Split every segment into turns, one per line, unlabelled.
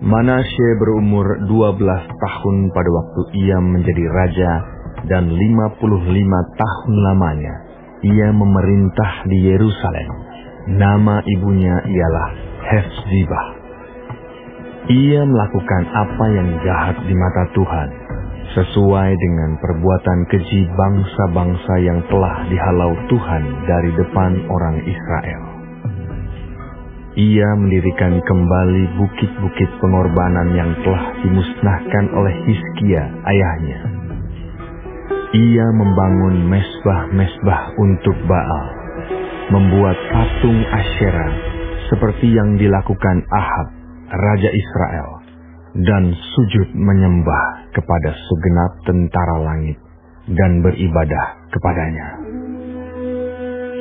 Manasye berumur 12 tahun pada waktu ia menjadi raja, dan 55 tahun lamanya ia memerintah di Yerusalem. Nama ibunya ialah Hefzibah. Ia melakukan apa yang jahat di mata Tuhan, sesuai dengan perbuatan keji bangsa-bangsa yang telah dihalau Tuhan dari depan orang Israel. Ia mendirikan kembali bukit-bukit pengorbanan yang telah dimusnahkan oleh Hizkia ayahnya. Ia membangun mesbah-mesbah untuk Baal, membuat patung Asyera seperti yang dilakukan Ahab, raja Israel, dan sujud menyembah kepada segenap tentara langit dan beribadah kepadanya.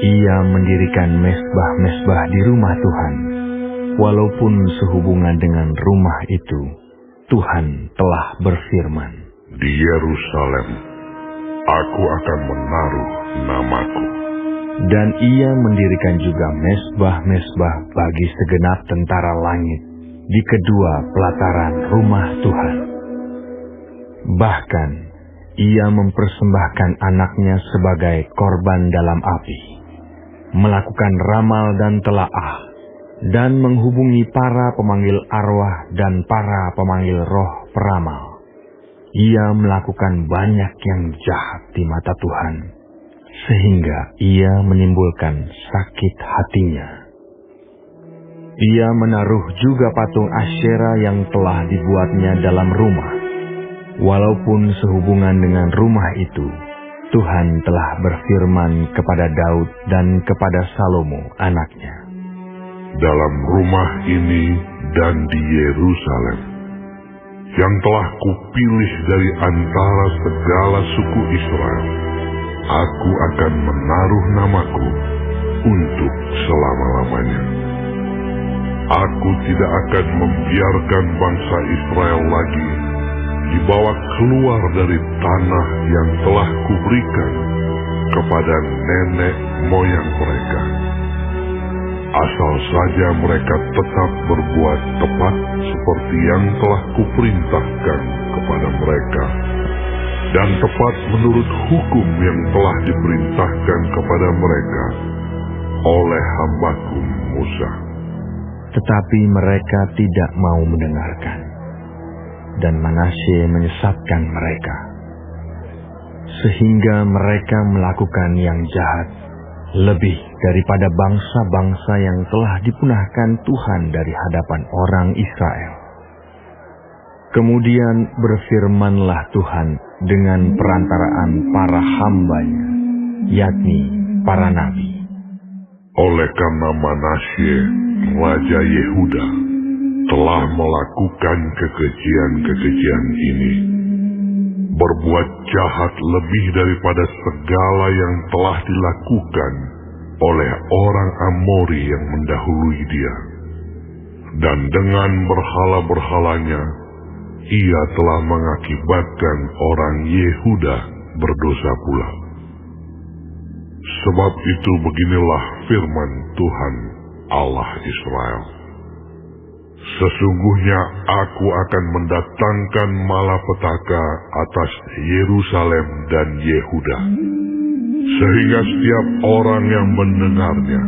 Ia mendirikan mesbah-mesbah di rumah Tuhan, walaupun sehubungan dengan rumah itu, Tuhan telah berfirman,
"Di Yerusalem, aku akan menaruh namaku."
Dan ia mendirikan juga mesbah-mesbah bagi segenap tentara langit di kedua pelataran rumah Tuhan. Bahkan, ia mempersembahkan anaknya sebagai korban dalam api, melakukan ramal dan telaah, dan menghubungi para pemanggil arwah dan para pemanggil roh peramal. Ia melakukan banyak yang jahat di mata Tuhan, sehingga ia menimbulkan sakit hatinya. Ia menaruh juga patung Asyera yang telah dibuatnya dalam rumah. Walaupun sehubungan dengan rumah itu, Tuhan telah berfirman kepada Daud dan kepada Salomo anaknya,
"Dalam rumah ini dan di Yerusalem, yang telah kupilih dari antara segala suku Israel, aku akan menaruh namaku untuk selama-lamanya. Aku tidak akan membiarkan bangsa Israel lagi dibawa keluar dari tanah yang telah kuberikan kepada nenek moyang mereka, asal saja mereka tetap berbuat tepat seperti yang telah kuperintahkan kepada mereka, dan tepat menurut hukum yang telah diperintahkan kepada mereka oleh hambaku Musa."
Tetapi mereka tidak mau mendengarkan, dan Manasye menyesatkan mereka, sehingga mereka melakukan yang jahat lebih daripada bangsa-bangsa yang telah dipunahkan Tuhan dari hadapan orang Israel. Kemudian berfirmanlah Tuhan dengan perantaraan para hamba-Nya, yakni para nabi,
"Oleh karena Manasye, Raja Yehuda, telah melakukan kekejian-kekejian ini, berbuat jahat lebih daripada segala yang telah dilakukan oleh orang Amori yang mendahului dia, dan dengan berhala-berhalanya, ia telah mengakibatkan orang Yehuda berdosa pula. Sebab itu beginilah firman Tuhan Allah Israel, sesungguhnya aku akan mendatangkan malapetaka atas Yerusalem dan Yehuda, sehingga setiap orang yang mendengarnya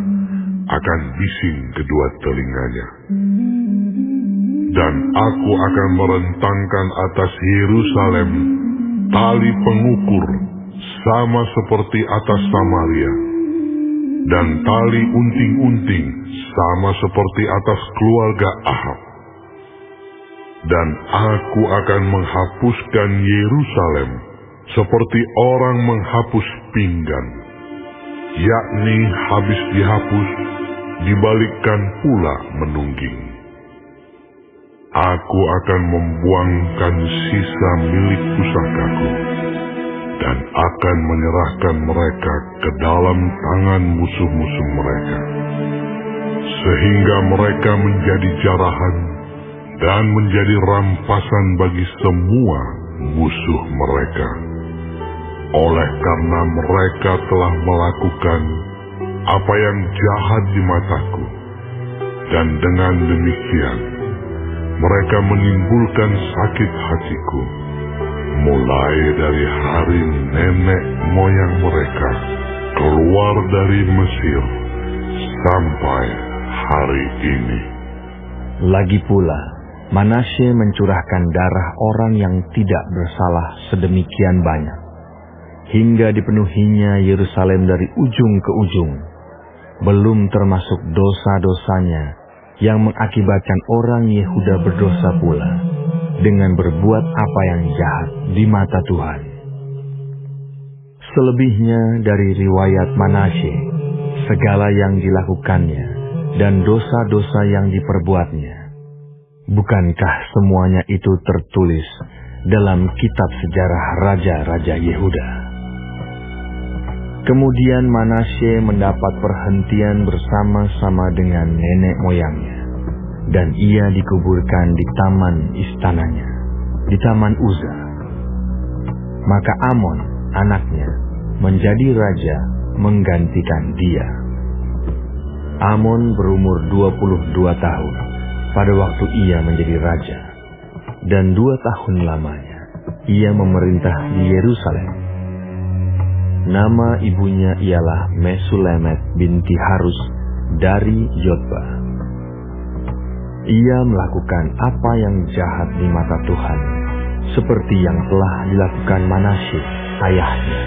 akan bising kedua telinganya. Dan aku akan merentangkan atas Yerusalem tali pengukur sama seperti atas Samaria, dan tali unting-unting sama seperti atas keluarga Ahab. Dan aku akan menghapuskan Yerusalem seperti orang menghapus pinggan, yakni habis dihapus, dibalikkan pula menungging. Aku akan membuangkan sisa milik pusakaku, dan akan menyerahkan mereka ke dalam tangan musuh-musuh mereka, sehingga mereka menjadi jarahan dan menjadi rampasan bagi semua musuh mereka. Oleh karena mereka telah melakukan apa yang jahat di mataku, dan dengan demikian Mereka menimbulkan sakit hatiku, mulai dari hari nenek moyang mereka keluar dari Mesir sampai hari ini.
Lagi pula, Manasye mencurahkan darah orang yang tidak bersalah sedemikian banyak, hingga dipenuhinya Yerusalem dari ujung ke ujung, belum termasuk dosa-dosanya yang mengakibatkan orang Yehuda berdosa pula dengan berbuat apa yang jahat di mata Tuhan. Selebihnya dari riwayat Manasye, segala yang dilakukannya dan dosa-dosa yang diperbuatnya, bukankah semuanya itu tertulis dalam kitab sejarah raja-raja Yehuda? Kemudian Manasye mendapat perhentian bersama-sama dengan nenek moyangnya, dan ia dikuburkan di taman istananya, di taman Uza. Maka Amon, anaknya, menjadi raja menggantikan dia. Amon berumur 22 tahun pada waktu ia menjadi raja, dan 2 tahun lamanya ia memerintah di Yerusalem. Nama ibunya ialah Mesulemet binti Harus dari Yotba. Ia melakukan apa yang jahat di mata Tuhan, seperti yang telah dilakukan Manasye ayahnya.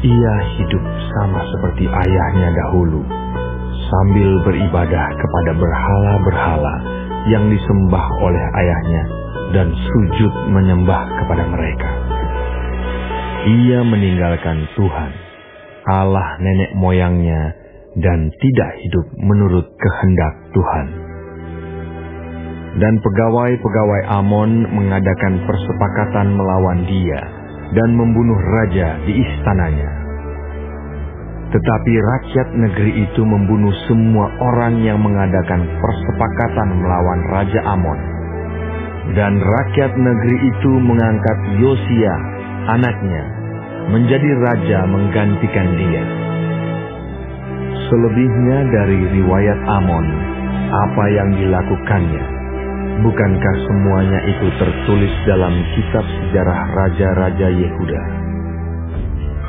Ia hidup sama seperti ayahnya dahulu, sambil beribadah kepada berhala-berhala yang disembah oleh ayahnya dan sujud menyembah kepada mereka. Ia meninggalkan Tuhan, Allah nenek moyangnya, dan tidak hidup menurut kehendak Tuhan. Dan pegawai-pegawai Amon mengadakan persepakatan melawan dia dan membunuh raja di istananya. Tetapi rakyat negeri itu membunuh semua orang yang mengadakan persepakatan melawan Raja Amon. Dan rakyat negeri itu mengangkat Yosia, anaknya, menjadi raja menggantikan dia. Selebihnya dari riwayat Amon, apa yang dilakukannya, bukankah semuanya itu tertulis dalam kitab sejarah raja-raja Yehuda?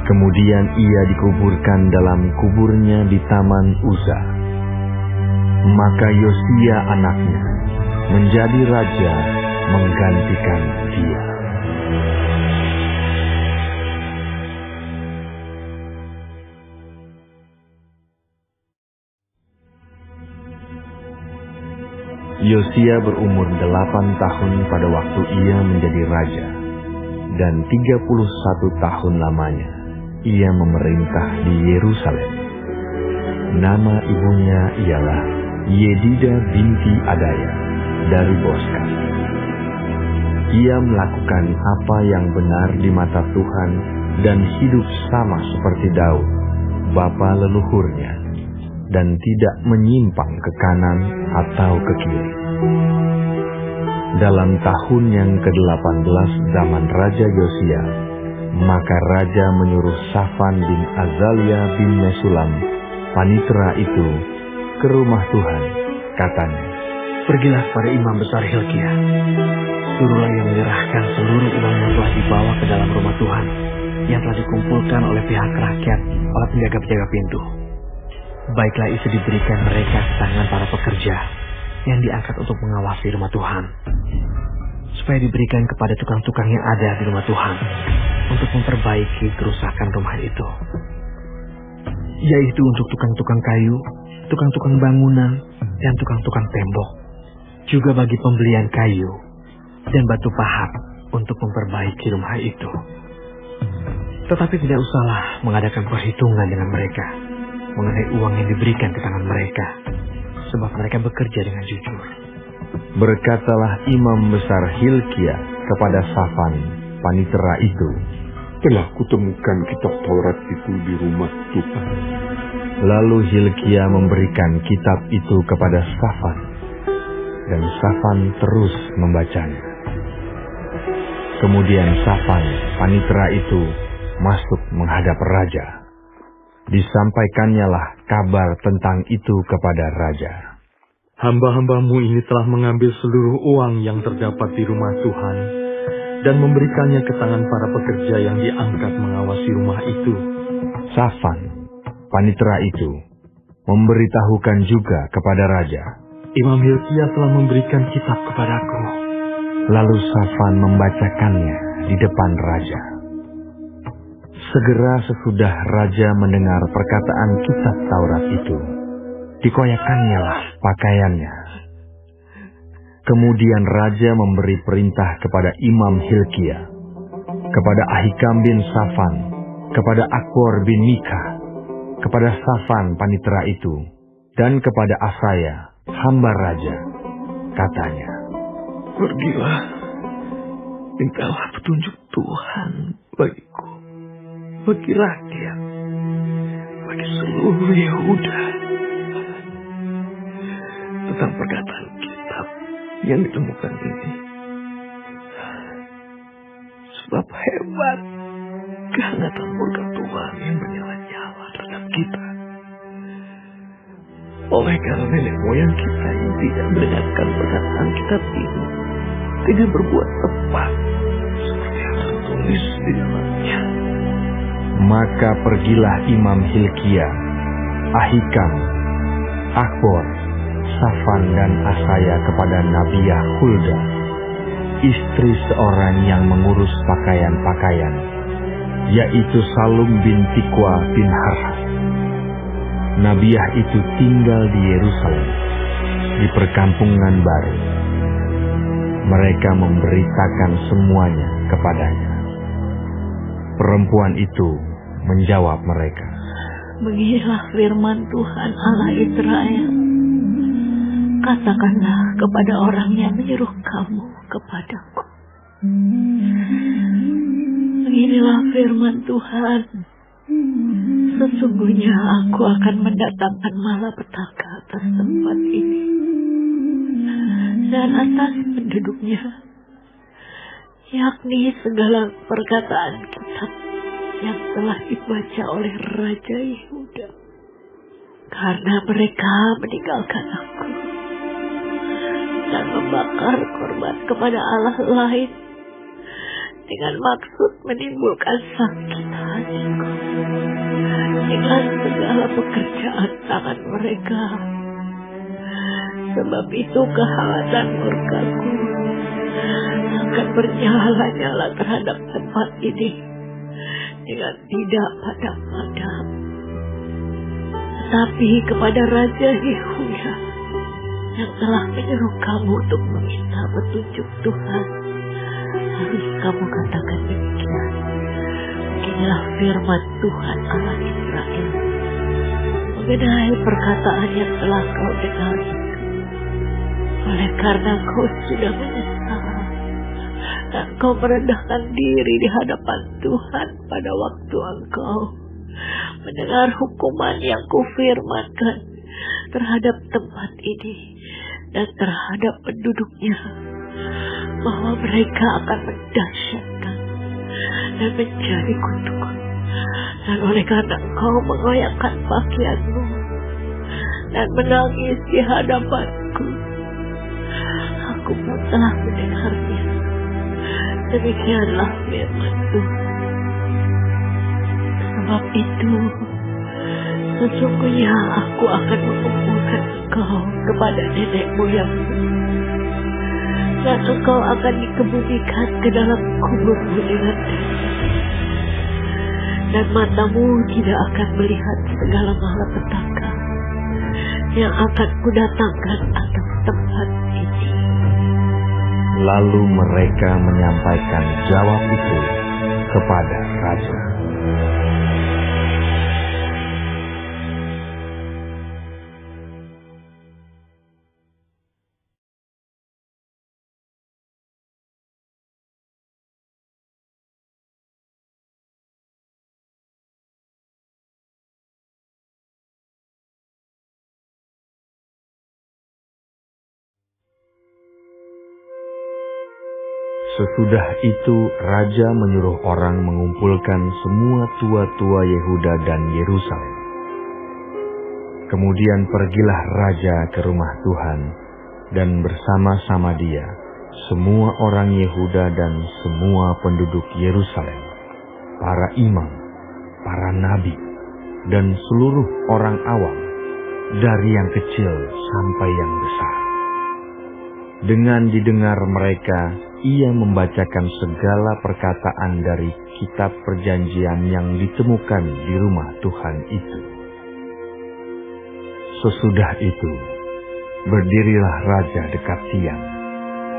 Kemudian ia dikuburkan dalam kuburnya di taman Uza. Maka Yosia anaknya menjadi raja menggantikan dia. Yosia berumur 8 tahun pada waktu ia menjadi raja, dan 31 tahun lamanya ia memerintah di Yerusalem. Nama ibunya ialah Yedida binti Adaya dari Boskat. Ia melakukan apa yang benar di mata Tuhan dan hidup sama seperti Daud, bapa leluhurnya, dan tidak menyimpang ke kanan atau ke kiri. Dalam tahun yang ke-18 zaman Raja Yosia, maka Raja menyuruh Safan bin Azalia bin Mesulam, panitera itu, ke rumah Tuhan. Katanya,
"Pergilah pada imam besar Hilkia. Suruhlah ia menyerahkan seluruh uang yang telah dibawa ke dalam rumah Tuhan, yang telah dikumpulkan oleh pihak rakyat, oleh penjaga-penjaga pintu. Baiklah itu diberikan mereka ke tangan para pekerja yang diangkat untuk mengawasi rumah Tuhan, supaya diberikan kepada tukang-tukang yang ada di rumah Tuhan untuk memperbaiki kerusakan rumah itu, yaitu untuk tukang-tukang kayu, tukang-tukang bangunan, dan tukang-tukang tembok, juga bagi pembelian kayu dan batu pahat untuk memperbaiki rumah itu. Tetapi tidak usahlah mengadakan perhitungan dengan mereka mengenai uang yang diberikan ke tangan mereka, sebab mereka bekerja dengan jujur."
Berkatalah imam besar Hilkia kepada Safan, panitera itu,
"Telah kutemukan kitab Taurat itu di rumah Tuhan."
Lalu Hilkia memberikan kitab itu kepada Safan, dan Safan terus membacanya. Kemudian Safan, panitera itu, masuk menghadap raja. Disampaikannya lah kabar tentang itu kepada raja.
hamba-hambamu ini telah mengambil seluruh uang yang terdapat di rumah Tuhan dan memberikannya ke tangan para pekerja yang diangkat mengawasi rumah itu.
Safan, panitera itu, memberitahukan juga kepada raja.
Imam Hilkiah telah memberikan kitab kepadaku.
Lalu Safan membacakannya di depan raja. Segera sesudah raja mendengar perkataan kitab Taurat itu, dikoyakannya lah pakaiannya. Kemudian raja memberi perintah kepada Imam Hilkiah, kepada Ahikam bin Safan, kepada Akbor bin Mika, kepada Safan panitera itu, dan kepada Asaya, hamba raja. Katanya,
Pergilah, mintalah petunjuk Tuhan bagiku, bagi rakyat, bagi seluruh Yehuda, tentang perkataan kitab yang ditemukan ini. Sebab hebat kehangatan murka Tuhan yang menyala-nyala terhadap kita. Oleh karena nenek moyang kita yang tidak mendengarkan perkataan kitab ini, dengan berbuat tepat seperti yang tertulis di dalamnya.
maka pergilah Imam Hilkiah, Ahikam, Akbor, Safan dan Asaya kepada Nabiah Hulda, istri seorang yang mengurus pakaian-pakaian, yaitu Salum bin Tikwa bin Harhas. Nabiah itu tinggal di Yerusalem, di perkampungan baru. Mereka memberitakan semuanya kepadanya. Perempuan itu menjawab mereka,
Beginilah firman Tuhan Allah Israel. Katakanlah kepada orang yang menyuruh kamu kepadaku. Beginilah firman Tuhan. Sesungguhnya aku akan mendatangkan malapetaka atas tempat ini dan atas penduduknya, yakni segala perkataan kitab yang telah dibaca oleh Raja Yehuda, karena mereka meninggalkan aku dan membakar korban kepada Allah lain dengan maksud menimbulkan sakit hatiku dengan segala pekerjaan tangan mereka. Sebab itu kehangatan murkaku akan bernyala-nyala terhadap tempat ini dengan tidak padam-padam. Tetapi kepada Raja Yehuda yang telah menyuruh kamu untuk meminta petunjuk Tuhan, harus kamu katakan demikian. Beginilah firman Tuhan Allah Israel mengenai perkataan yang telah kau dengar itu. Oleh karena kau sudah menyesal dan kau merendahkan diri di hadapan Tuhan pada waktu engkau mendengar hukuman yang kufirmankan terhadap tempat ini dan terhadap penduduknya, bahwa mereka akan mendahsyatkan dan menjadi kutuk. Dan oleh karena engkau mengoyakkan pakaianmu dan menangis di hadapanku, aku pun telah mendengarnya. Demikianlah firman Tuhan. Sebab itu, sesungguhnya aku akan mengumpulkan engkau kepada nenek moyangmu, dan engkau akan dikebumikan ke dalam kuburmu dengan dan matamu tidak akan melihat segala malapetaka yang akan kudatangkan atas tempat ini.
lalu mereka menyampaikan jawab itu kepada raja. Sesudah itu raja menyuruh orang mengumpulkan semua tua-tua Yehuda dan Yerusalem. Kemudian pergilah raja ke rumah Tuhan, dan bersama-sama dia semua orang Yehuda dan semua penduduk Yerusalem, para imam, para nabi, dan seluruh orang awam, dari yang kecil sampai yang besar. Dengan didengar mereka, ia membacakan segala perkataan dari kitab perjanjian yang ditemukan di rumah Tuhan itu. Sesudah itu, berdirilah raja dekat siang,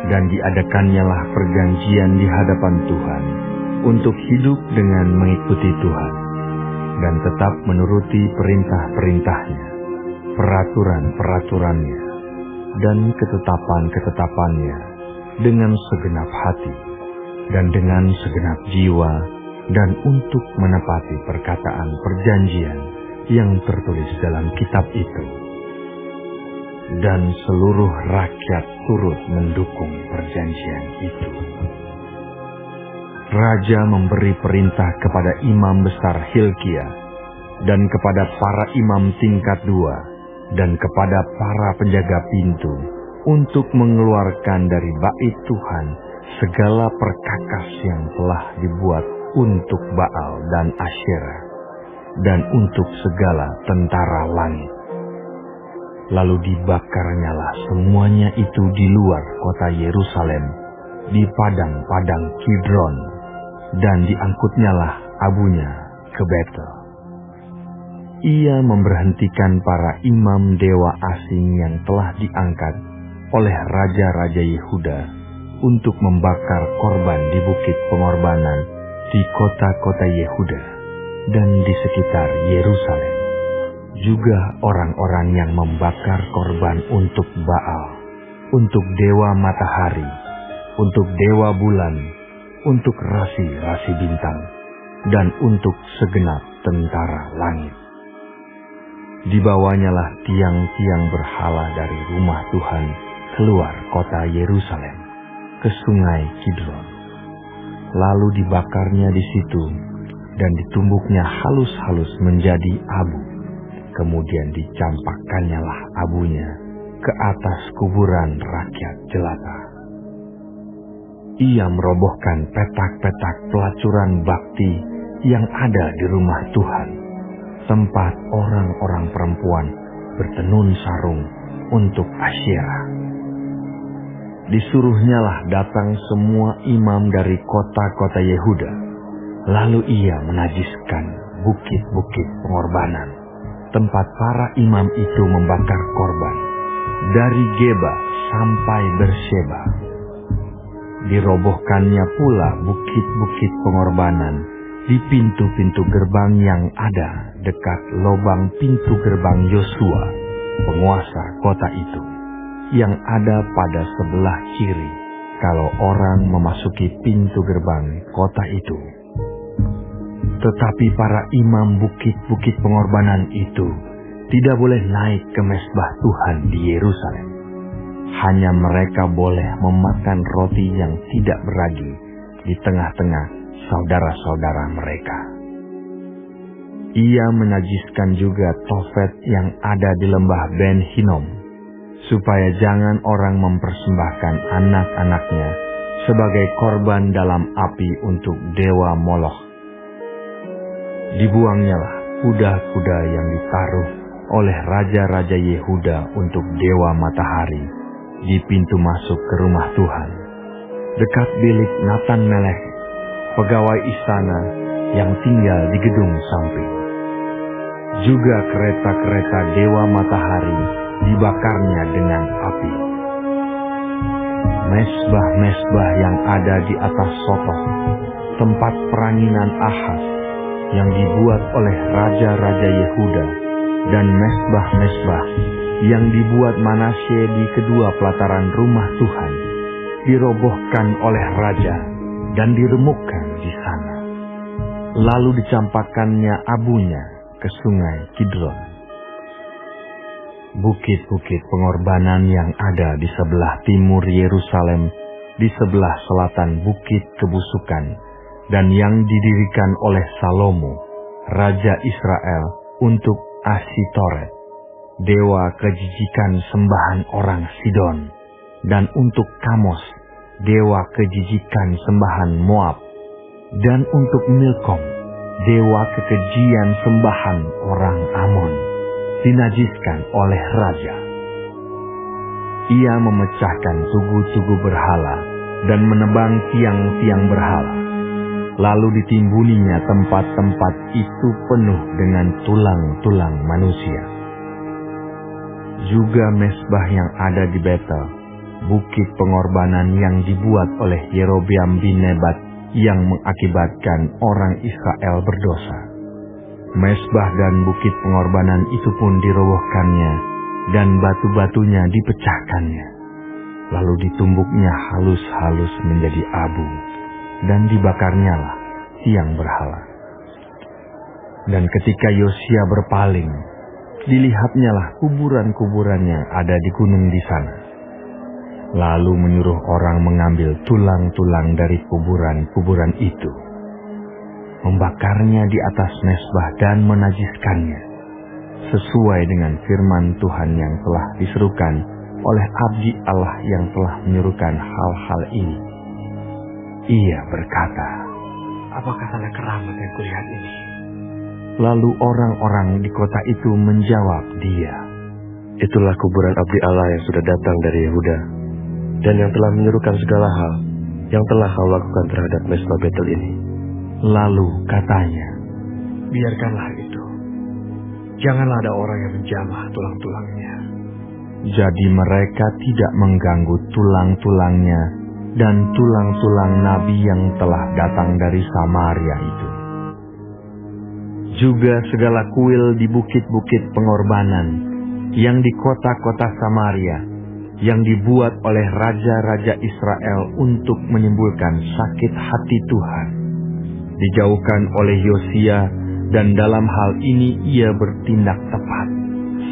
dan diadakannyalah perjanjian di hadapan Tuhan untuk hidup dengan mengikuti Tuhan, dan tetap menuruti perintah-perintahnya, peraturan-peraturannya, dan ketetapan-ketetapannya dengan segenap hati dan dengan segenap jiwa, dan untuk menepati perkataan perjanjian yang tertulis dalam kitab itu. Dan seluruh rakyat turut mendukung perjanjian itu. Raja memberi perintah kepada imam besar Hilkia dan kepada para imam tingkat 2 dan kepada para penjaga pintu untuk mengeluarkan dari bait Tuhan segala perkakas yang telah dibuat untuk Baal dan Asyera dan untuk segala tentara langit. Lalu dibakarnyalah semuanya itu di luar kota Yerusalem, di padang-padang Kidron, dan diangkutnyalah abunya ke Betel. Ia memberhentikan para imam dewa asing yang telah diangkat oleh raja-raja Yehuda untuk membakar korban di bukit pengorbanan di kota-kota Yehuda dan di sekitar Yerusalem. Juga orang-orang yang membakar korban untuk Baal, untuk dewa matahari, untuk dewa bulan, untuk rasi-rasi bintang, dan untuk segenap tentara langit. Dibawanyalah tiang-tiang berhala dari rumah Tuhan keluar kota Yerusalem ke sungai Kidron. Lalu dibakarnya di situ dan ditumbuknya halus-halus menjadi abu. Kemudian dicampakkannya abunya ke atas kuburan rakyat jelata. Ia merobohkan petak-petak pelacuran bakti yang ada di rumah Tuhan, tempat orang-orang perempuan bertenun sarung untuk Asyera. Disuruhnyalah datang semua imam dari kota-kota Yehuda, lalu ia menajiskan bukit-bukit pengorbanan, tempat para imam itu membakar korban, dari Geba sampai Berseba. Dirobohkannya pula bukit-bukit pengorbanan di pintu-pintu gerbang yang ada dekat lobang pintu gerbang Yosua, penguasa kota itu, yang ada pada sebelah kiri kalau orang memasuki pintu gerbang kota itu. Tetapi para imam bukit-bukit pengorbanan itu tidak boleh naik ke mezbah Tuhan di Yerusalem. Hanya mereka boleh memakan roti yang tidak beragi di tengah-tengah saudara-saudara mereka. Ia menajiskan juga Tofet yang ada di lembah Ben Hinnom, supaya jangan orang mempersembahkan anak-anaknya sebagai korban dalam api untuk dewa Moloch. Dibuangnyalah kuda-kuda yang ditaruh oleh raja-raja Yehuda untuk dewa matahari di pintu masuk ke rumah Tuhan, dekat bilik Natan-Melek, pegawai istana yang tinggal di gedung samping. Juga kereta-kereta dewa matahari dibakarnya dengan api. Mezbah-mezbah yang ada di atas Sotoh, tempat peranginan Ahaz, yang dibuat oleh raja-raja Yehuda, dan mezbah-mezbah yang dibuat Manasye di kedua pelataran rumah Tuhan, dirobohkan oleh raja dan diremukkan di sana. Lalu dicampakkannya abunya ke sungai Kidron. Bukit-bukit pengorbanan yang ada di sebelah timur Yerusalem, di sebelah selatan bukit kebusukan, dan yang didirikan oleh Salomo, Raja Israel, untuk Asitoret, dewa kejijikan sembahan orang Sidon, dan untuk Kamos, dewa kejijikan sembahan Moab, dan untuk Milkom, dewa kekejian sembahan orang Amon, dinajiskan oleh raja. Ia memecahkan tugu-tugu berhala dan menebang tiang-tiang berhala. Lalu ditimbuninya tempat-tempat itu penuh dengan tulang-tulang manusia. Juga mesbah yang ada di Betel, bukit pengorbanan yang dibuat oleh Yerobeam bin Nebat yang mengakibatkan orang Israel berdosa. Mesbah dan bukit pengorbanan itu pun dirobohkannya, dan batu-batunya dipecahkannya. Lalu ditumbuknya halus-halus menjadi abu, dan dibakarnyalah tiang berhala. Dan ketika Yosia berpaling, dilihatnyalah kuburan-kuburan yang ada di gunung di sana. Lalu menyuruh orang mengambil tulang-tulang dari kuburan-kuburan itu, membakarnya di atas mesbah dan menajiskannya, sesuai dengan firman Tuhan yang telah diserukan oleh abdi Allah yang telah menyuruhkan hal-hal ini. Ia berkata,
apakah tanda keramat yang kulihat ini?
Lalu orang-orang di kota itu menjawab dia,
itulah kuburan abdi Allah yang sudah datang dari Yehuda, dan yang telah menyuruhkan segala hal yang telah kau lakukan terhadap mesbah Betel ini.
Lalu katanya,
biarkanlah itu. Janganlah ada orang yang menjamah tulang-tulangnya.
Jadi mereka tidak mengganggu tulang-tulangnya dan tulang-tulang nabi yang telah datang dari Samaria itu. Juga segala kuil di bukit-bukit pengorbanan yang di kota-kota Samaria, yang dibuat oleh raja-raja Israel untuk menimbulkan sakit hati Tuhan, dijauhkan oleh Yosia, dan dalam hal ini ia bertindak tepat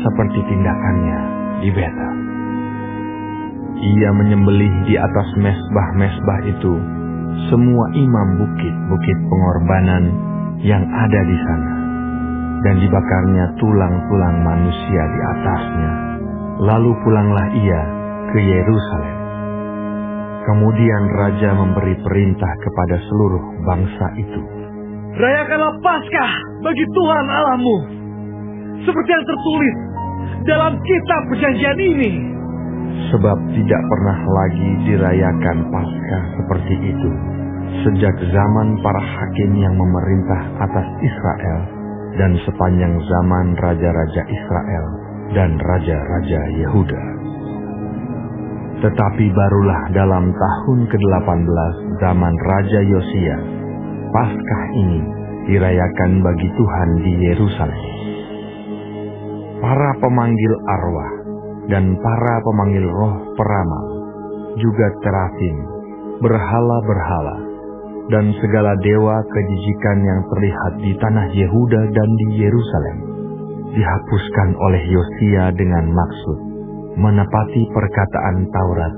seperti tindakannya di Betel. Ia menyembelih di atas mesbah-mesbah itu semua imam bukit-bukit pengorbanan yang ada di sana, dan dibakarnya tulang-tulang manusia di atasnya. Lalu pulanglah ia ke Yerusalem. Kemudian raja memberi perintah kepada seluruh bangsa itu,
rayakanlah Paskah bagi Tuhan Allahmu, seperti yang tertulis dalam kitab perjanjian ini.
Sebab tidak pernah lagi dirayakan Paskah seperti itu sejak zaman para hakim yang memerintah atas Israel, dan sepanjang zaman raja-raja Israel dan raja-raja Yehuda. Tetapi barulah dalam tahun ke-18 zaman Raja Yosia, Paskah ini dirayakan bagi Tuhan di Yerusalem. Para pemanggil arwah dan para pemanggil roh peramal, juga terafim, berhala-berhala, dan segala dewa kejijikan yang terlihat di tanah Yehuda dan di Yerusalem, dihapuskan oleh Yosia dengan maksud menepati perkataan Taurat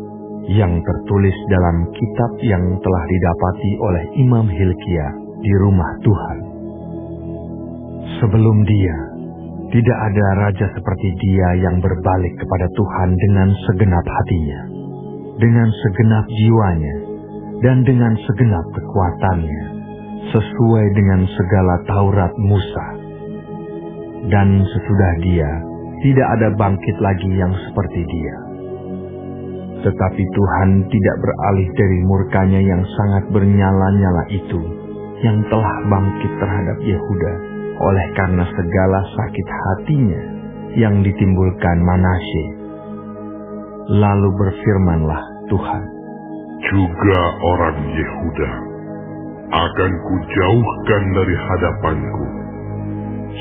yang tertulis dalam kitab yang telah didapati oleh Imam Hilkia di rumah Tuhan. Sebelum dia, tidak ada raja seperti dia yang berbalik kepada Tuhan dengan segenap hatinya, dengan segenap jiwanya, dan dengan segenap kekuatannya, sesuai dengan segala Taurat Musa. Dan sesudah dia, tidak ada bangkit lagi yang seperti dia. Tetapi Tuhan tidak beralih dari murkanya yang sangat bernyala-nyala itu, yang telah bangkit terhadap Yehuda, oleh karena segala sakit hatinya yang ditimbulkan Manasye. Lalu berfirmanlah Tuhan,
juga orang Yehuda akan kujauhkan dari hadapanku,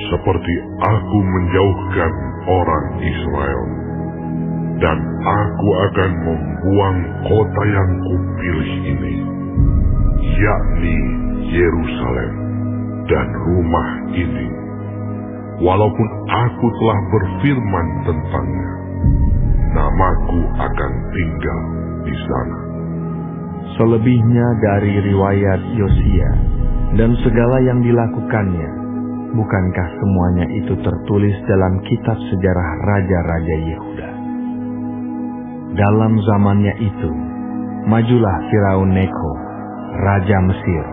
seperti aku menjauhkan orang Israel. Dan aku akan membuang kota yang kupilih ini, yakni Yerusalem dan rumah ini, walaupun aku telah berfirman tentangnya, namaku akan tinggal di sana.
Selebihnya dari riwayat Yosia dan segala yang dilakukannya, Bukankah semuanya itu tertulis dalam kitab sejarah raja-raja Yehuda? Dalam zamannya itu, majulah Firaun Neko, raja Mesir,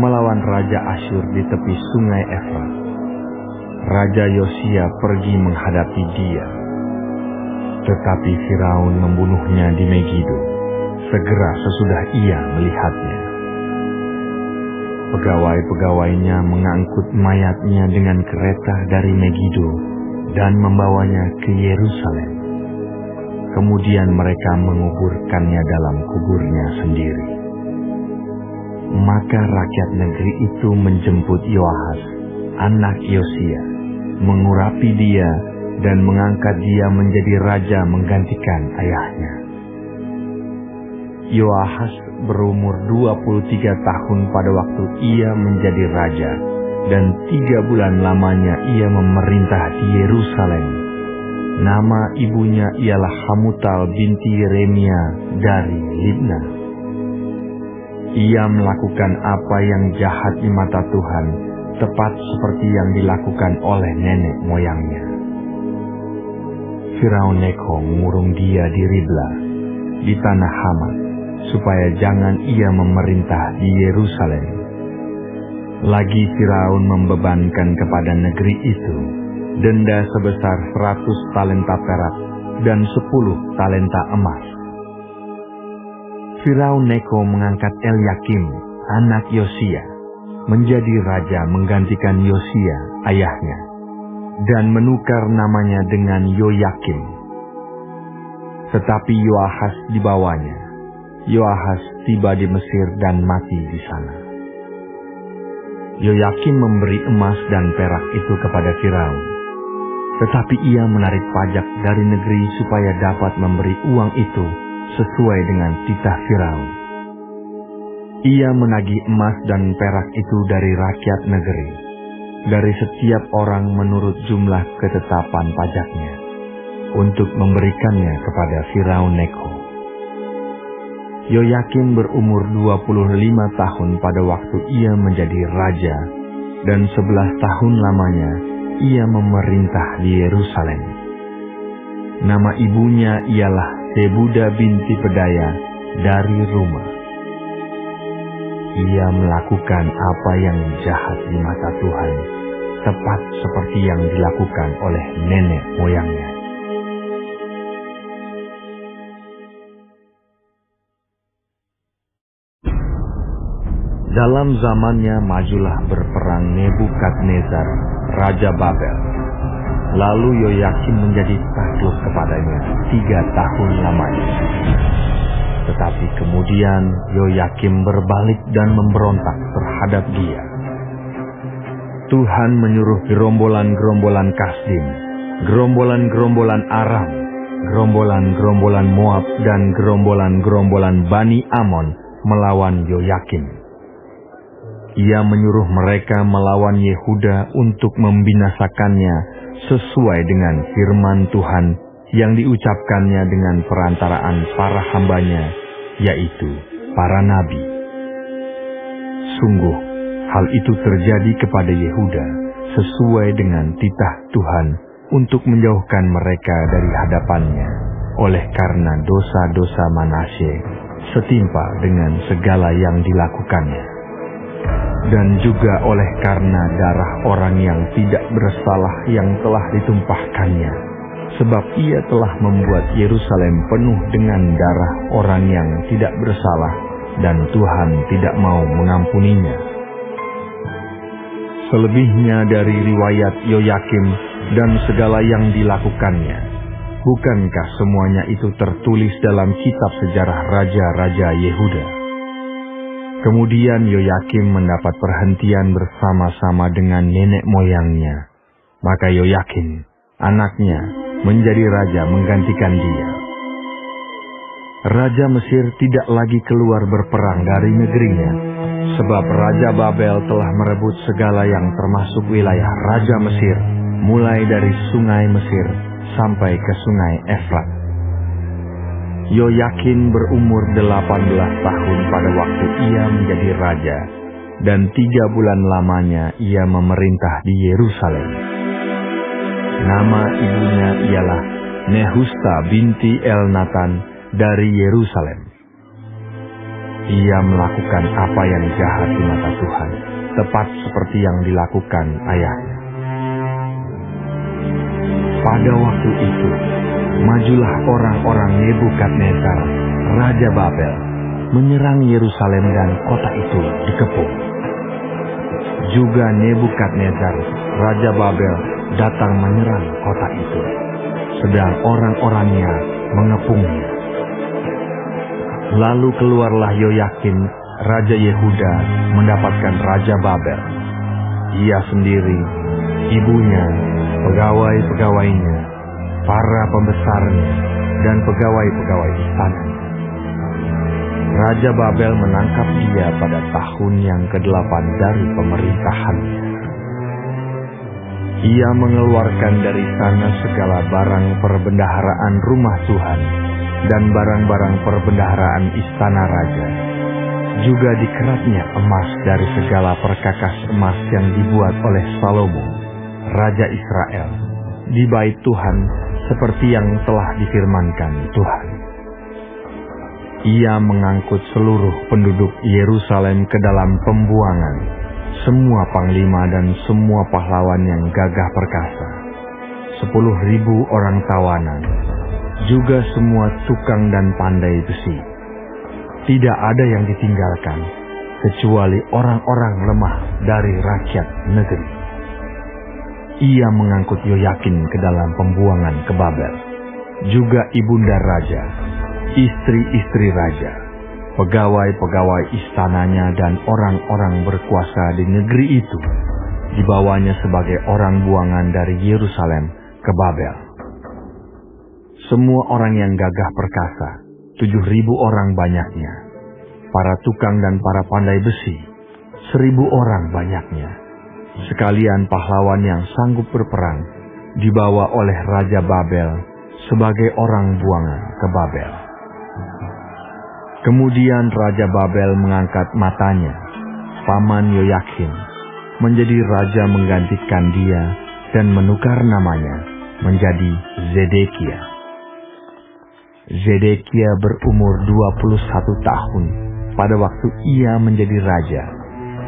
melawan raja Asyur di tepi sungai Efrat. Raja Yosia pergi menghadapi dia. Tetapi Firaun membunuhnya di Megido, segera sesudah ia melihatnya. Pegawai-pegawainya mengangkut mayatnya dengan kereta dari Megido dan membawanya ke Yerusalem. Kemudian mereka menguburkannya dalam kuburnya sendiri. Maka rakyat negeri itu menjemput Yoahas, anak Yosia, mengurapi dia dan mengangkat dia menjadi raja menggantikan ayahnya. Yoahas berumur 23 tahun pada waktu ia menjadi raja, dan 3 bulan lamanya ia memerintah di Yerusalem. Nama ibunya ialah Hamutal binti Yeremia dari Libna. Ia melakukan apa yang jahat di mata Tuhan, tepat seperti yang dilakukan oleh nenek moyangnya. Firaun Neko mengurung dia di Ribla, di tanah Hamat, supaya jangan ia memerintah di Yerusalem. Lagi Firaun membebankan kepada negeri itu denda sebesar 100 talenta perak dan 10 talenta emas. Firaun Neko mengangkat Elyakim, anak Yosia, menjadi raja menggantikan Yosia, ayahnya, dan menukar namanya dengan Yoyakim. Tetapi Yoahas dibawanya. Yoahas tiba di Mesir dan mati di sana. Yoyakim memberi emas dan perak itu kepada Firaun, tetapi ia menarik pajak dari negeri supaya dapat memberi uang itu sesuai dengan titah Firaun. Ia menagih emas dan perak itu dari rakyat negeri, dari setiap orang menurut jumlah ketetapan pajaknya, untuk memberikannya kepada Firaun Neko. Yoyakim berumur 25 tahun pada waktu ia menjadi raja, dan 11 tahun lamanya ia memerintah di Yerusalem. Nama ibunya ialah Sebuda binti Pedaya dari Rumah. Ia melakukan apa yang jahat di mata Tuhan, tepat seperti yang dilakukan oleh nenek moyangnya. Dalam zamannya majulah berperang Nebukadnezar, Raja Babel. Lalu Yoyakim menjadi takluk kepadanya 3 tahun lamanya. Tetapi kemudian Yoyakim berbalik dan memberontak terhadap dia. Tuhan menyuruh gerombolan-gerombolan Kasdim, gerombolan-gerombolan Aram, gerombolan-gerombolan Moab, dan gerombolan-gerombolan Bani Amon melawan Yoyakim. Ia menyuruh mereka melawan Yehuda untuk membinasakannya sesuai dengan firman Tuhan yang diucapkannya dengan perantaraan para hambanya, yaitu para nabi. Sungguh, hal itu terjadi kepada Yehuda sesuai dengan titah Tuhan untuk menjauhkan mereka dari hadapannya, oleh karena dosa-dosa Manasye setimpal dengan segala yang dilakukannya. Dan juga oleh karena darah orang yang tidak bersalah yang telah ditumpahkannya, sebab ia telah membuat Yerusalem penuh dengan darah orang yang tidak bersalah, dan Tuhan tidak mau mengampuninya. Selebihnya dari riwayat Yoyakim dan segala yang dilakukannya, bukankah semuanya itu tertulis dalam kitab sejarah raja-raja Yehuda? Kemudian Yoyakim mendapat perhentian bersama-sama dengan nenek moyangnya. Maka Yoyakim, anaknya, menjadi raja menggantikan dia. Raja Mesir tidak lagi keluar berperang dari negerinya, sebab Raja Babel telah merebut segala yang termasuk wilayah Raja Mesir, mulai dari sungai Mesir sampai ke sungai Efrat. Yoyakin berumur 18 tahun pada waktu ia menjadi raja, dan 3 bulan lamanya ia memerintah di Yerusalem. Nama ibunya ialah Nehusta binti Elnatan dari Yerusalem. Ia melakukan apa yang jahat di mata Tuhan, tepat seperti yang dilakukan ayahnya. Pada waktu itu, majulah orang-orang Nebukadnezar, Raja Babel, menyerang Yerusalem dan kota itu dikepung. Juga Nebukadnezar, Raja Babel, datang menyerang kota itu, sedang orang-orangnya mengepungnya. Lalu keluarlah Yoyakin, Raja Yehuda, mendapatkan Raja Babel. Ia sendiri, ibunya, pegawai-pegawainya, para pembesarnya, dan pegawai-pegawai istananya. Raja Babel menangkap dia pada tahun yang ke-8 dari pemerintahannya. Ia mengeluarkan dari sana segala barang perbendaharaan rumah Tuhan dan barang-barang perbendaharaan istana raja. Juga dikeratnya emas dari segala perkakas emas yang dibuat oleh Salomo, Raja Israel, di bait Tuhan seperti yang telah difirmankan Tuhan. Ia mengangkut seluruh penduduk Yerusalem ke dalam pembuangan, semua panglima dan semua pahlawan yang gagah perkasa, 10.000 orang tawanan, juga semua tukang dan pandai besi. Tidak ada yang ditinggalkan, kecuali orang-orang lemah dari rakyat negeri. Ia mengangkut Yoyakin ke dalam pembuangan ke Babel, juga ibunda raja, istri-istri raja, pegawai-pegawai istananya dan orang-orang berkuasa di negeri itu, dibawanya sebagai orang buangan dari Yerusalem ke Babel. Semua orang yang gagah perkasa, 7.000 orang banyaknya, para tukang dan para pandai besi, 1.000 orang banyaknya, sekalian pahlawan yang sanggup berperang, dibawa oleh Raja Babel sebagai orang buangan ke Babel. Kemudian Raja Babel mengangkat matanya, paman Yoyakin, menjadi raja menggantikan dia dan menukar namanya menjadi Zedekia. Zedekia berumur 21 tahun pada waktu ia menjadi raja,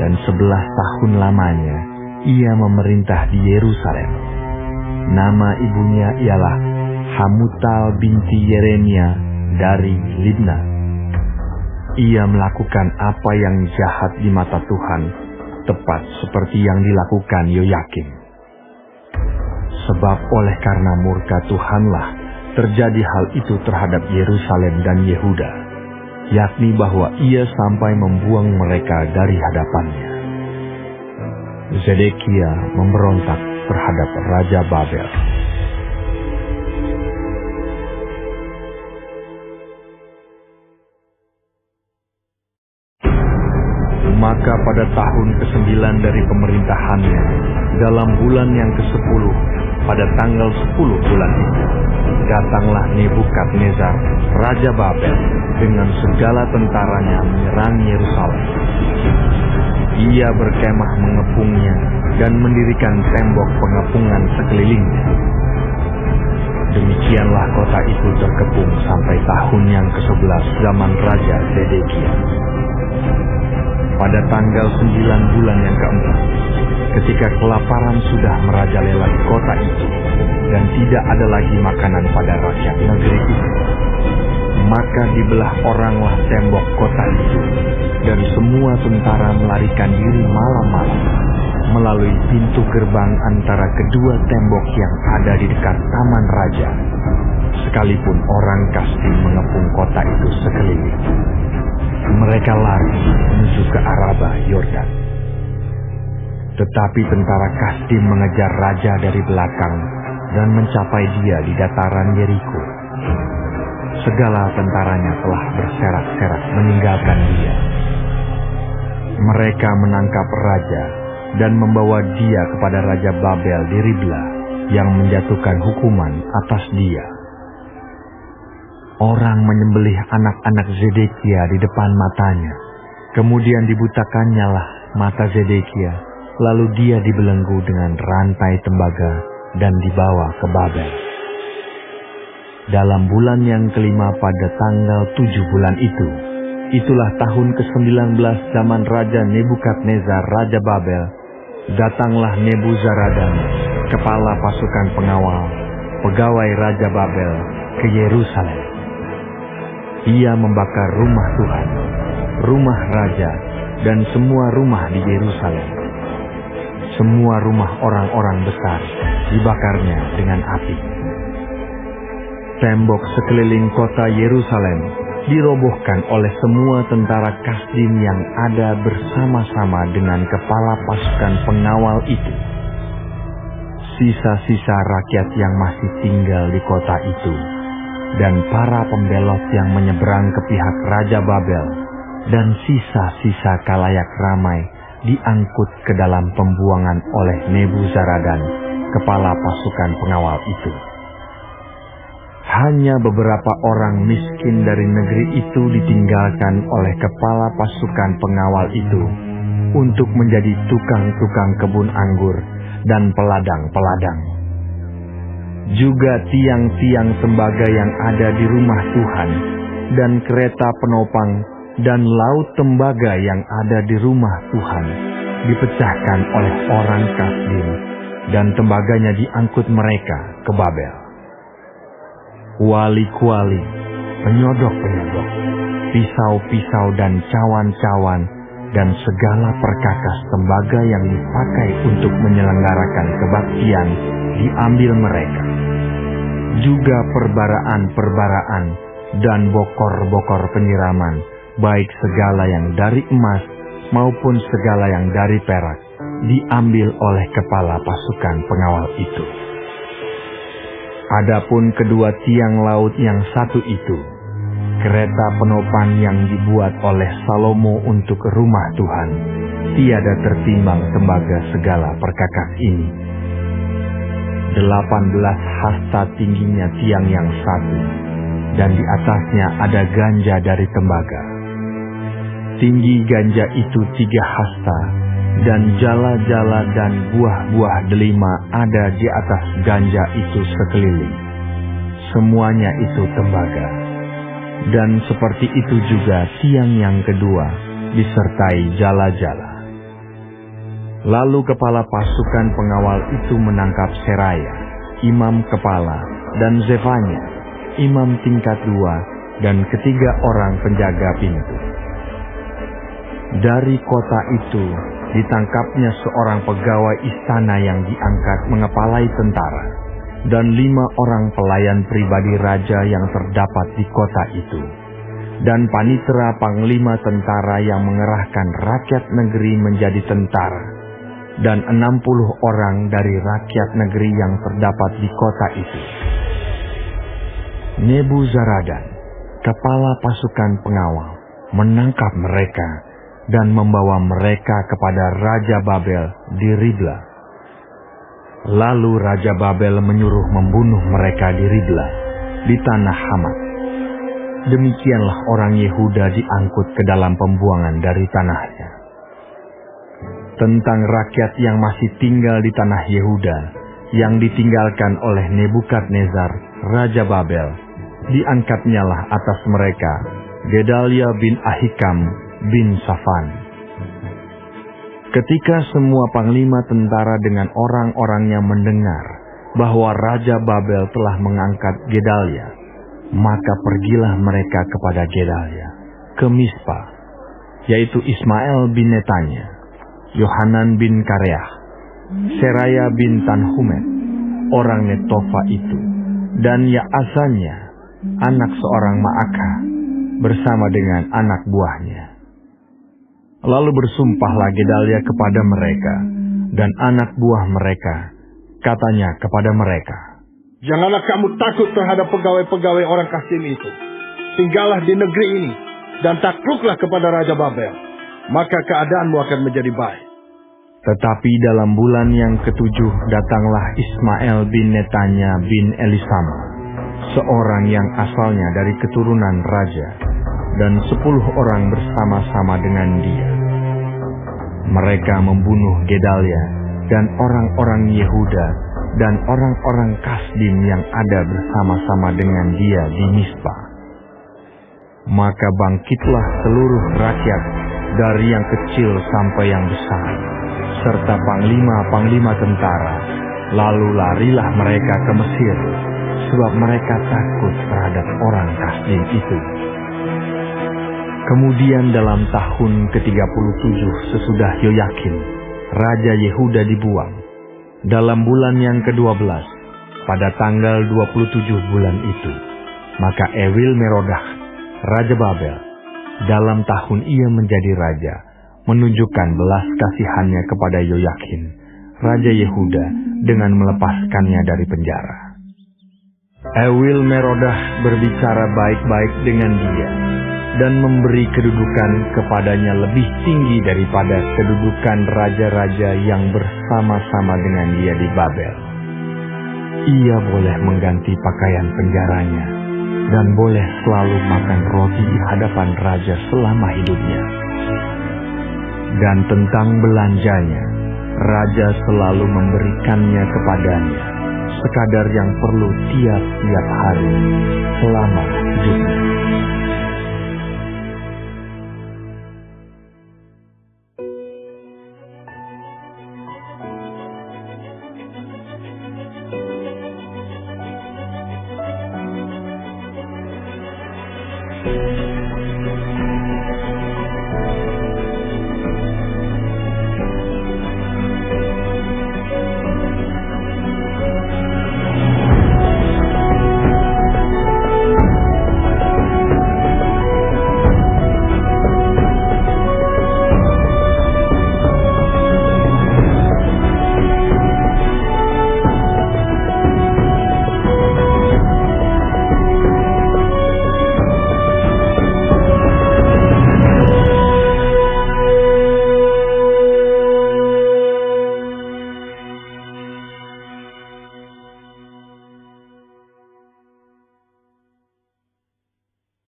dan 11 tahun lamanya ia memerintah di Yerusalem. Nama ibunya ialah Hamutal binti Yeremia dari Libna. Ia melakukan apa yang jahat di mata Tuhan, tepat seperti yang dilakukan Yoyakin. Sebab oleh karena murka Tuhanlah terjadi hal itu terhadap Yerusalem dan Yehuda, yakni bahwa ia sampai membuang mereka dari hadapannya. Zedekia memberontak terhadap Raja Babel. Maka pada tahun ke-9 dari pemerintahannya, dalam bulan yang ke-10, pada tanggal 10 bulan itu, datanglah Nebukadnezar, Raja Babel, dengan segala tentaranya menyerang Yerusalem. Ia berkemah mengepungnya dan mendirikan tembok pengepungan sekelilingnya. Demikianlah kota itu terkepung sampai tahun yang ke-11 zaman Raja Zedekia. Pada tanggal 9 bulan yang ke-4, ketika kelaparan sudah merajalela di kota itu, dan tidak ada lagi makanan pada rakyat negeri itu, maka dibelah oranglah tembok kota itu, dan semua tentara melarikan diri malam-malam melalui pintu gerbang antara kedua tembok yang ada di dekat taman raja, sekalipun orang Kasdim mengepung kota itu sekeliling. Mereka lari menuju ke Araba Yordan. Tetapi tentara Kasdim mengejar raja dari belakang dan mencapai dia di dataran Yeriko. Segala tentaranya telah berserak-serak meninggalkan dia. Mereka menangkap raja dan membawa dia kepada Raja Babel di Ribla yang menjatuhkan hukuman atas dia. Orang menyembelih anak-anak Zedekia di depan matanya, Kemudian dibutakannya lah mata Zedekia, lalu dia dibelenggu dengan rantai tembaga dan dibawa ke Babel. Dalam bulan yang kelima pada tanggal 7 bulan itu, itulah tahun ke-19 zaman Raja Nebukadnezar Raja Babel, datanglah Nebuzaradan, kepala pasukan pengawal, pegawai Raja Babel, ke Yerusalem. Ia membakar rumah Tuhan, rumah Raja, dan semua rumah di Yerusalem. Semua rumah orang-orang besar dibakarnya dengan api. Tembok sekeliling kota Yerusalem dirobohkan oleh semua tentara Kasdim yang ada bersama-sama dengan kepala pasukan pengawal itu. Sisa-sisa rakyat yang masih tinggal di kota itu, dan para pembelot yang menyeberang ke pihak Raja Babel, dan sisa-sisa kalayak ramai diangkut ke dalam pembuangan oleh Nebuzaradan, kepala pasukan pengawal itu. Hanya beberapa orang miskin dari negeri itu ditinggalkan oleh kepala pasukan pengawal itu untuk menjadi tukang-tukang kebun anggur dan peladang-peladang. Juga tiang-tiang tembaga yang ada di rumah Tuhan dan kereta penopang dan laut tembaga yang ada di rumah Tuhan dipecahkan oleh orang Kasdim, dan tembaganya diangkut mereka ke Babel. Kuali-kuali, penyodok-penyodok, pisau-pisau dan cawan-cawan, dan segala perkakas tembaga yang dipakai untuk menyelenggarakan kebaktian diambil mereka. Juga perbaraan-perbaraan dan bokor-bokor penyiraman, baik segala yang dari emas maupun segala yang dari perak, diambil oleh kepala pasukan pengawal itu. Adapun kedua tiang laut yang satu itu, kereta penopang yang dibuat oleh Salomo untuk rumah Tuhan, tiada tertimbang tembaga segala perkakas ini. 18 hasta tingginya tiang yang satu, dan di atasnya ada ganja dari tembaga. Tinggi ganja itu 3 hasta, dan jala-jala dan buah-buah delima ada di atas ganja itu sekeliling. Semuanya itu tembaga. Dan seperti itu juga tiang yang kedua, disertai jala-jala. Lalu kepala pasukan pengawal itu menangkap Seraya, imam kepala, dan Zefanya, imam tingkat 2, dan ketiga orang penjaga pintu. Dari kota itu ditangkapnya seorang pegawai istana yang diangkat mengepalai tentara, dan 5 orang pelayan pribadi raja yang terdapat di kota itu, dan panitera panglima tentara yang mengerahkan rakyat negeri menjadi tentara, dan 60 orang dari rakyat negeri yang terdapat di kota itu. Nebuzaradan, kepala pasukan pengawal, menangkap mereka dan membawa mereka kepada Raja Babel di Ribla. Lalu Raja Babel menyuruh membunuh mereka di Ribla, di tanah Hamat. Demikianlah orang Yehuda diangkut ke dalam pembuangan dari tanahnya. Tentang rakyat yang masih tinggal di tanah Yehuda, yang ditinggalkan oleh Nebukadnezar, Raja Babel, diangkatnyalah atas mereka Gedalia bin Ahikam bin Safan. Ketika semua panglima tentara dengan orang-orangnya mendengar bahwa Raja Babel telah mengangkat Gedalia, maka pergilah mereka kepada Gedalia ke Mispa, yaitu Ismael bin Netanya, Yohanan bin Kareah, Seraya bin Tanhumet, orang Netofa itu, dan Yaasanya, anak seorang Maakah, bersama dengan anak buahnya. Lalu bersumpahlah Gedalia kepada mereka dan anak buah mereka, katanya kepada mereka,
"Janganlah kamu takut terhadap pegawai-pegawai orang Kasdim itu. Tinggallah di negeri ini dan takluklah kepada Raja Babel, maka keadaanmu akan menjadi baik."
Tetapi dalam bulan yang ke-7 datanglah Ismael bin Netanya bin Elisama, seorang yang asalnya dari keturunan raja, dan 10 orang bersama-sama dengan dia. Mereka membunuh Gedalia dan orang-orang Yehuda dan orang-orang Kasdim yang ada bersama-sama dengan dia di Mispa. Maka bangkitlah seluruh rakyat dari yang kecil sampai yang besar, serta panglima-panglima tentara, lalu larilah mereka ke Mesir, sebab mereka takut terhadap orang Kasdim itu. Kemudian dalam tahun ke-37 sesudah Yoyakim, Raja Yehuda dibuang, dalam bulan yang ke-12, pada tanggal 27 bulan itu, maka Ewil Merodah, Raja Babel, dalam tahun ia menjadi raja, menunjukkan belas kasihannya kepada Yoyakim, Raja Yehuda, dengan melepaskannya dari penjara. Ewil Merodah berbicara baik-baik dengan dia, dan memberi kedudukan kepadanya lebih tinggi daripada kedudukan raja-raja yang bersama-sama dengan dia di Babel. Ia boleh mengganti pakaian penjaranya, dan boleh selalu makan roti di hadapan raja selama hidupnya. Dan tentang belanjanya, raja selalu memberikannya kepadanya, sekadar yang perlu tiap-tiap hari selama hidupnya.